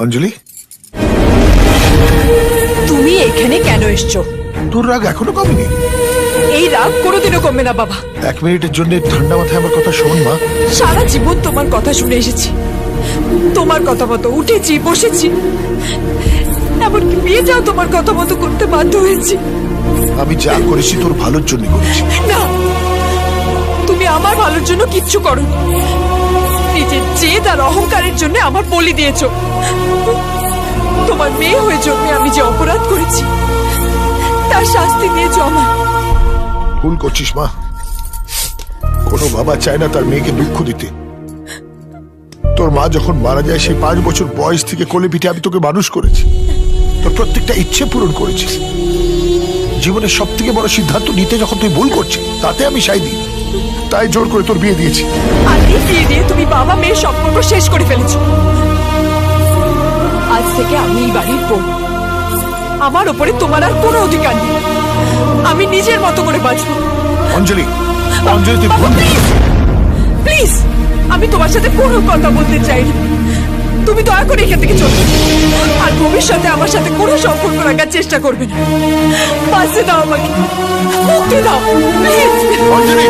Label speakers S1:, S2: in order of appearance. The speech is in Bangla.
S1: অঞ্জলি,
S2: তুমি এখানে কেন এসছো?
S1: তোর রাগ এখনো কমেনি?
S2: এই রাগ কোনোদিনও কমবে না বাবা।
S1: 1 মিনিটের জন্য ঠান্ডা মাথায় আমার কথা শোন মা।
S2: সারা জীবন তোমার কথা শুনে এসেছি, তোমার কথা মতো উঠেছি বসেছি, এমনকি বিয়েটাও তোমার কথা মতো করতে বাধ্য হয়েছি।
S1: আমি যা করেছি তোর ভালোর জন্য করেছি।
S2: না, তুমি আমার ভালোর জন্য কিচ্ছু করো, নিজের জেদ আর অহংকারের জন্য আমার বলি দিয়েছো। তোমার মেয়ে হয়ে জন্মে আমি যে অপরাধ করেছি তার শাস্তি দিয়েছো আমার।
S1: ভুল করছিস মা। কোনো বাবা চায় না তার মেয়েকে দুঃখ দিতে। তোর মা যখন মারা যায় সেই 5 বছর বয়স থেকে কোলে পিঠে আমি তোকে মানুষ করেছি, তোর প্রত্যেকটা ইচ্ছে পূরণ করেছিস। জীবনের সব থেকে বড় সিদ্ধান্ত নিতে যখন তুই ভুল করছিস তাতে আমি সাই দিই, তাই জোর করে তোর বিয়ে দিয়েছি।
S2: আর এই বিয়ে দিয়ে তুমি বাবা মেয়ের সম্পর্ক শেষ করে ফেলেছো। আজ থেকে আমি এই বাড়ির বউ, আমার উপরে তোমার আর কোনো অধিকার নেই। আমি নিজের মতো করে বাঁচবো।
S1: অঞ্জলি, অঞ্জলি তুই ভুল।
S2: প্লিজ, আমি তোমার সাথে কোনো কথা বলতে চাই না। তুমি দয়া করে এখান থেকে চলো, আর ভবিষ্যতে আমার সাথে কোনো সম্পর্ক রাখার চেষ্টা করবে না। বাঁচতে দাও আমাকে, মুক্তি দাও প্লিজ।
S1: অঞ্জলি